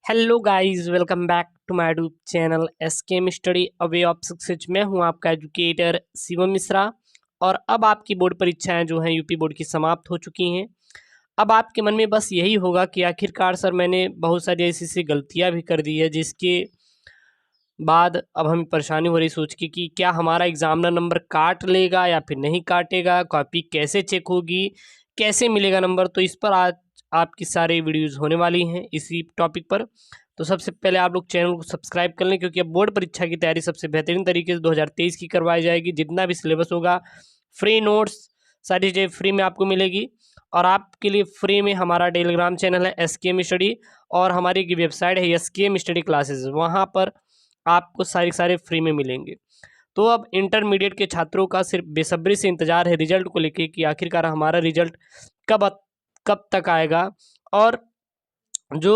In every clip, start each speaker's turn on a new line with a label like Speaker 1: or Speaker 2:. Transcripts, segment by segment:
Speaker 1: Hello guys, welcome back to my YouTube channel SKM study a way of success. मैं हूं आपका educator Shivam Mishra. और अब आपकी बोर्ड परीक्षाएं जो हैं यूपी बोर्ड की समाप्त हो चुकी हैं। अब आपके मन में बस यही होगा कि आखिरकार सर मैंने बहुत सारी ऐसी गलतियां भी कर दी है, जिसके बाद अब हमें परेशानी हो रही सोच के कि क्या हमारा एग्जामिनर नंबर काट लेगा या फिर नहीं काटेगा, कॉपी कैसे चेक होगी, कैसे मिलेगा नंबर। तो इस पर आज आपकी सारी वीडियोस होने वाली हैं इसी टॉपिक पर। तो सबसे पहले आप लोग चैनल को सब्सक्राइब कर लें, क्योंकि अब बोर्ड परीक्षा की तैयारी सबसे बेहतरीन तरीके से 2023 की करवाई जाएगी। जितना भी सिलेबस होगा, फ्री नोट्स, सारी चीज़ें फ्री में आपको मिलेगी। और आपके लिए फ्री में हमारा टेलीग्राम चैनल है एसकेएम स्टडी, और हमारी की वेबसाइट है एसकेएम स्टडी क्लासेस, वहाँ पर आपको सारे फ्री में मिलेंगे। तो अब इंटरमीडिएट के छात्रों का सिर्फ बेसब्री से इंतजार है रिजल्ट को लेके कि आखिरकार हमारा रिजल्ट कब तक आएगा, और जो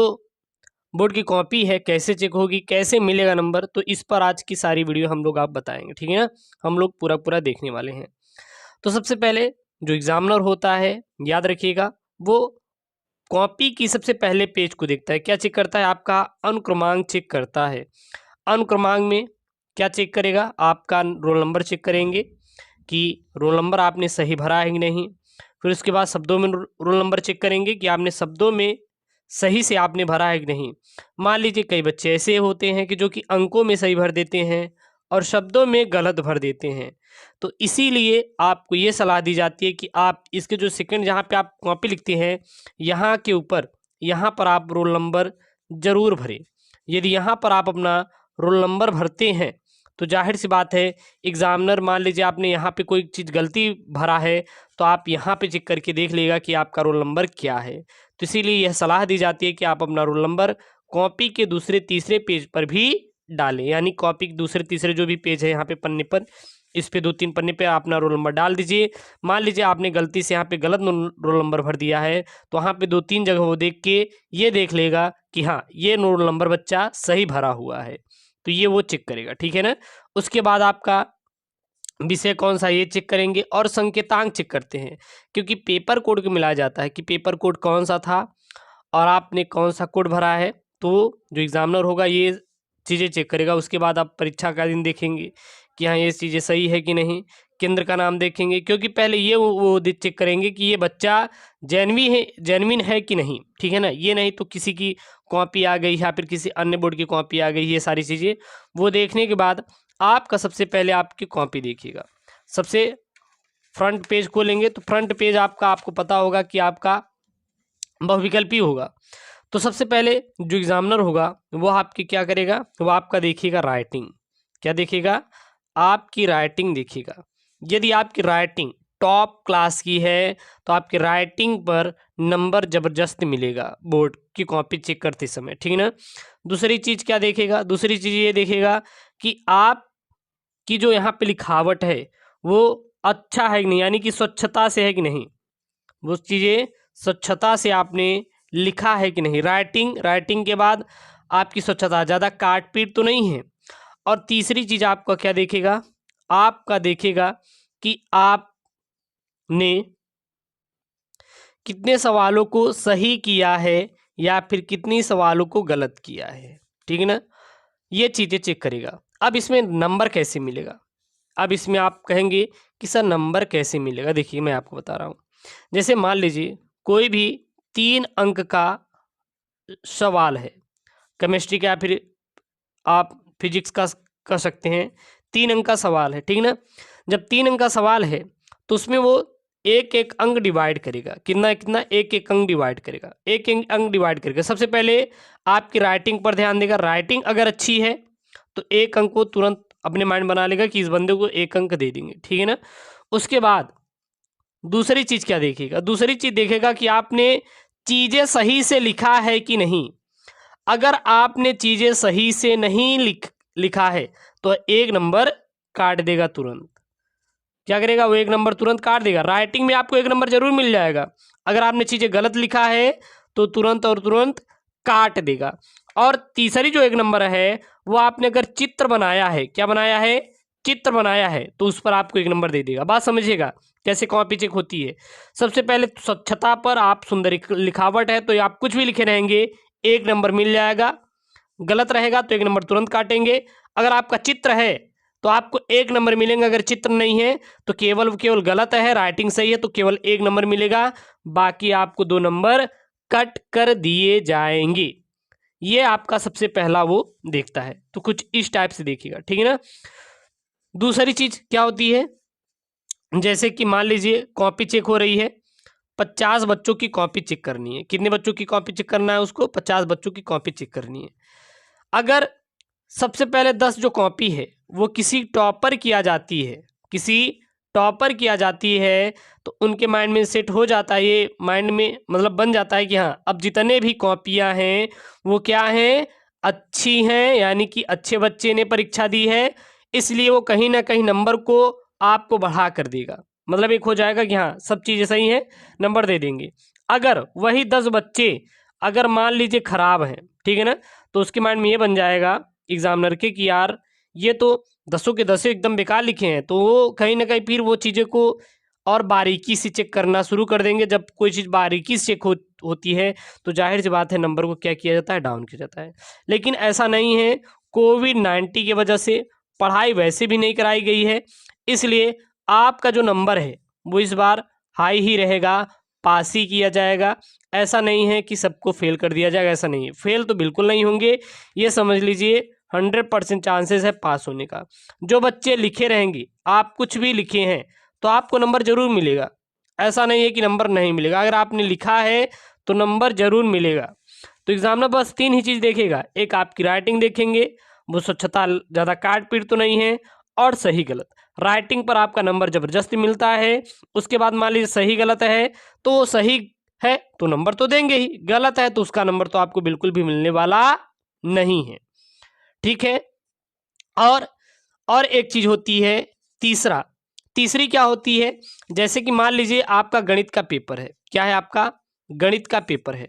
Speaker 1: बोर्ड की कॉपी है कैसे चेक होगी, कैसे मिलेगा नंबर। तो इस पर आज की सारी वीडियो हम लोग आप बताएंगे, ठीक है ना। हम लोग पूरा देखने वाले हैं। तो सबसे पहले जो एग्जामिनर होता है, याद रखिएगा, वो कॉपी की सबसे पहले पेज को देखता है। क्या चेक करता है? आपका अनुक्रमांक चेक करता है। अनुक्रमांक में क्या चेक करेगा? आपका रोल नंबर चेक करेंगे कि रोल नंबर आपने सही भरा है कि नहीं। फिर उसके बाद शब्दों में रोल नंबर चेक करेंगे कि आपने शब्दों में सही से आपने भरा है कि नहीं। मान लीजिए कई बच्चे ऐसे होते हैं कि जो कि अंकों में सही भर देते हैं और शब्दों में गलत भर देते हैं। तो इसीलिए आपको ये सलाह दी जाती है कि आप इसके जो सेकंड जहाँ पे आप कॉपी लिखते हैं, यहाँ के ऊपर, यहाँ पर आप रोल नंबर ज़रूर भरें। यदि यहाँ पर आप अपना रोल नंबर भरते हैं तो जाहिर सी बात है, एग्जामिनर मान लीजिए आपने यहाँ पे कोई चीज़ गलती भरा है, तो आप यहाँ पे चेक करके देख लेगा कि आपका रोल नंबर क्या है। तो इसीलिए यह सलाह दी जाती है कि आप अपना रोल नंबर कॉपी के दूसरे तीसरे पेज पर भी डालें। यानी कॉपी के दूसरे तीसरे जो भी पेज है यहाँ पे पन्ने पर, इस पे 2-3 पन्ने पे अपना रोल नंबर डाल दीजिए। मान लीजिए आपने गलती से यहाँ पे गलत रोल नंबर भर दिया है, तो वहाँ पे 2-3 जगह वो देख के ये देख लेगा कि हाँ, ये रोल नंबर बच्चा सही भरा हुआ है। तो ये वो चेक करेगा, ठीक है ना। उसके बाद आपका विषय कौन सा ये चेक करेंगे, और संकेतांक चेक करते हैं, क्योंकि पेपर कोड को मिलाया जाता है कि पेपर कोड कौन सा था और आपने कौन सा कोड भरा है। तो जो एग्जामिनर होगा ये चीज़ें चेक करेगा। उसके बाद आप परीक्षा का दिन देखेंगे कि हाँ, ये चीज़ें सही है कि नहीं। केंद्र का नाम देखेंगे, क्योंकि पहले ये वो चेक करेंगे कि ये बच्चा जेन्युइन है कि नहीं, ठीक है ना। ये नहीं तो किसी की कॉपी आ गई या फिर किसी अन्य बोर्ड की कॉपी आ गई, ये सारी चीज़ें वो देखने के बाद आपका सबसे पहले आपकी कॉपी देखिएगा। सबसे फ्रंट पेज खोलेंगे तो फ्रंट पेज आपको पता होगा कि आपका बहुविकल्पी होगा। तो सबसे पहले जो एग्जामिनर होगा वो आपकी क्या करेगा, वो आपका देखिएगा राइटिंग। क्या देखेगा? आपकी राइटिंग देखिएगा। यदि आपकी राइटिंग टॉप क्लास की है तो आपकी राइटिंग पर नंबर ज़बरदस्त मिलेगा बोर्ड की कॉपी चेक करते समय, ठीक है ना। दूसरी चीज़ क्या देखेगा? दूसरी चीज़ ये देखेगा कि आपकी जो यहाँ पे लिखावट है वो अच्छा है कि नहीं, यानी कि स्वच्छता से है कि नहीं। वो चीज़ें स्वच्छता से आपने लिखा है कि नहीं। राइटिंग के बाद आपकी स्वच्छता, ज़्यादा काट पीट तो नहीं है। और तीसरी चीज़ आपका क्या देखेगा? आपका देखेगा कि आपने कितने सवालों को सही किया है या फिर कितनी सवालों को गलत किया है, ठीक है ना। ये चीज़ें चेक करेगा। अब इसमें नंबर कैसे मिलेगा? अब इसमें आप कहेंगे कि सर नंबर कैसे मिलेगा? देखिए मैं आपको बता रहा हूँ। जैसे मान लीजिए कोई भी 3 अंक का सवाल है, केमिस्ट्री का या फिर आप फिजिक्स का कर सकते हैं। 3 अंक का सवाल है, ठीक है ना। जब 3 अंक का सवाल है तो उसमें वो एक एक अंक डिवाइड करेगा। कितना कितना? एक एक अंक डिवाइड करेगा। एक एक अंक डिवाइड करेगा। सबसे पहले आपकी राइटिंग पर ध्यान देगा। राइटिंग अगर अच्छी है तो एक अंक को तुरंत अपने माइंड बना लेगा कि इस बंदे को एक अंक दे देंगे, ठीक है ना। उसके बाद दूसरी चीज़ क्या देखेगा? दूसरी चीज़ देखेगा कि आपने चीज़ें सही से लिखा है कि नहीं। अगर आपने चीज़ें सही से नहीं लिखा है तो एक नंबर काट देगा तुरंत। क्या करेगा? वो एक नंबर तुरंत काट देगा। राइटिंग में आपको एक नंबर जरूर मिल जाएगा। अगर आपने चीज़ें गलत लिखा है तो तुरंत काट देगा। और तीसरी जो एक नंबर है, वो आपने अगर चित्र बनाया है, क्या बनाया है? चित्र बनाया है, तो उस पर आपको एक नंबर दे देगा। बात समझिएगा कैसे कॉपी चेक होती है। सबसे पहले स्वच्छता पर आप सुंदर लिखावट है तो आप कुछ भी लिखे रहेंगे 1 नंबर मिल जाएगा। गलत रहेगा तो 1 नंबर तुरंत काटेंगे। अगर आपका चित्र है तो आपको 1 नंबर मिलेंगे, अगर चित्र नहीं है तो केवल गलत है, राइटिंग सही है तो केवल 1 नंबर मिलेगा, बाकी आपको 2 नंबर कट कर दिए जाएंगे। ये आपका सबसे पहला वो देखता है, तो कुछ इस टाइप से देखिएगा, ठीक है ना। दूसरी चीज क्या होती है, जैसे कि मान लीजिए कॉपी चेक हो रही है, 50 बच्चों की कॉपी चेक करनी है। कितने बच्चों की कॉपी चेक करना है उसको? 50 बच्चों की कॉपी चेक करनी है। अगर सबसे पहले 10 जो कॉपी है वो किसी टॉपर की आ जाती है, किसी टॉपर की आ जाती है, तो उनके माइंड में सेट हो जाता है, ये माइंड में मतलब बन जाता है कि हाँ अब जितने भी कॉपियां हैं वो क्या हैं, अच्छी हैं, यानी कि अच्छे बच्चे ने परीक्षा दी है, इसलिए वो कहीं ना कहीं नंबर को आपको बढ़ा कर देगा। मतलब एक हो जाएगा कि हाँ सब चीज़ें सही हैं, नंबर दे देंगे। अगर वही 10 बच्चे अगर मान लीजिए खराब हैं, ठीक है ना, तो उसके माइंड में ये बन जाएगा एग्जामिनर के कि यार ये तो 10 के 10 एकदम बेकार लिखे हैं, तो वो कहीं ना कहीं फिर वो चीज़ें को और बारीकी से चेक करना शुरू कर देंगे। जब कोई चीज़ बारीकी से चेक होती है तो जाहिर सी बात है नंबर को क्या किया जाता है, डाउन किया जाता है। लेकिन ऐसा नहीं है, कोविड-19 की वजह से पढ़ाई वैसे भी नहीं कराई गई है, इसलिए आपका जो नंबर है वो इस बार हाई ही रहेगा, पास ही किया जाएगा। ऐसा नहीं है कि सबको फेल कर दिया जाएगा, ऐसा नहीं है, फेल तो बिल्कुल नहीं होंगे, ये समझ लीजिए 100% चांसेस है पास होने का। जो बच्चे लिखे रहेंगे, आप कुछ भी लिखे हैं तो आपको नंबर जरूर मिलेगा, ऐसा नहीं है कि नंबर नहीं मिलेगा। अगर आपने लिखा है तो नंबर जरूर मिलेगा। तो एग्जाम में बस 3 ही चीज़ देखेगा, एक आपकी राइटिंग देखेंगे, वो स्वच्छता ज़्यादा काट पीट तो नहीं है, और सही गलत। राइटिंग पर आपका नंबर ज़बरदस्ती मिलता है, उसके बाद मान लीजिए सही गलत है तो वो सही है तो नंबर तो देंगे ही, गलत है तो उसका नंबर तो आपको बिल्कुल भी मिलने वाला नहीं है, ठीक है। और एक चीज होती है तीसरी क्या होती है, जैसे कि मान लीजिए आपका गणित का पेपर है, क्या है आपका गणित का पेपर है।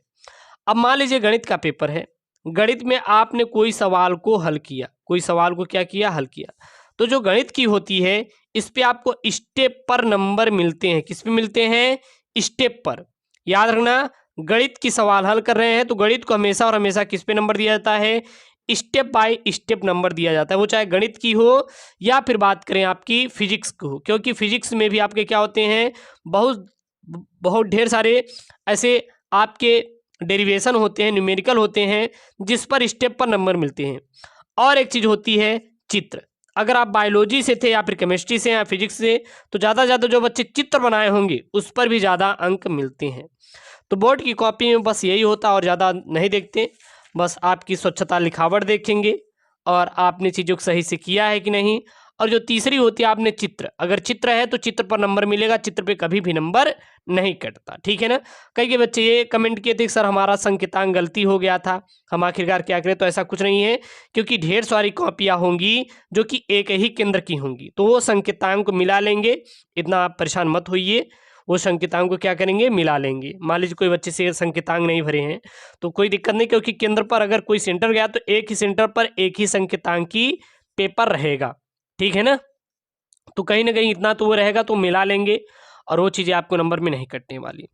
Speaker 1: अब मान लीजिए गणित का पेपर है, गणित में आपने कोई सवाल को हल किया, कोई सवाल को क्या किया, हल किया, तो जो गणित की होती है इस पे आपको स्टेप पर नंबर मिलते हैं। किस पे मिलते हैं? स्टेप पर। याद रखना, गणित की सवाल हल कर रहे हैं तो गणित को हमेशा और हमेशा किस पे नंबर दिया जाता है? स्टेप बाय स्टेप नंबर दिया जाता है, वो चाहे गणित की हो या फिर बात करें आपकी फिजिक्स की हो, क्योंकि फिजिक्स में भी आपके क्या होते हैं, बहुत बहुत ढेर सारे ऐसे आपके डेरिवेशन होते हैं, न्यूमेरिकल होते हैं, जिस पर स्टेप पर नंबर मिलते हैं। और एक चीज़ होती है चित्र। अगर आप बायोलॉजी से थे या फिर केमिस्ट्री से या फिजिक्स से, तो ज़्यादा से ज़्यादा जो बच्चे चित्र बनाए होंगे उस पर भी ज़्यादा अंक मिलते हैं। तो बोर्ड की कॉपी में बस यही होता, और ज़्यादा नहीं देखते, बस आपकी स्वच्छता लिखावट देखेंगे और आपने चीज़ों को सही से किया है कि नहीं। और जो तीसरी होती है आपने चित्र, अगर चित्र है तो चित्र पर नंबर मिलेगा, चित्र पे कभी भी नंबर नहीं कटता, ठीक है ना। कई के बच्चे ये कमेंट किए थे कि सर हमारा संकेतांक गलती हो गया था, हम आखिरकार क्या करें, तो ऐसा कुछ नहीं है, क्योंकि ढेर सारी कॉपियाँ होंगी जो कि एक ही केंद्र की होंगी, तो वो संकेतांक को मिला लेंगे, इतना आप परेशान मत होइए, वो संकेतांक को क्या करेंगे, मिला लेंगे। मान लीजिए कोई बच्चे से संकेतांक नहीं भरे हैं तो कोई दिक्कत नहीं, क्योंकि केंद्र पर अगर कोई सेंटर गया तो एक ही सेंटर पर एक ही संकेतांक की पेपर रहेगा, ठीक है ना। तो कहीं ना कहीं इतना तो वो रहेगा, तो मिला लेंगे और वो चीज़ें आपको नंबर में नहीं कटने वाली।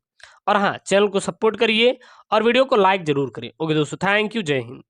Speaker 1: और हाँ, चैनल को सपोर्ट करिए और वीडियो को लाइक जरूर करिए। ओके दोस्तों, थैंक यू, जय हिंद।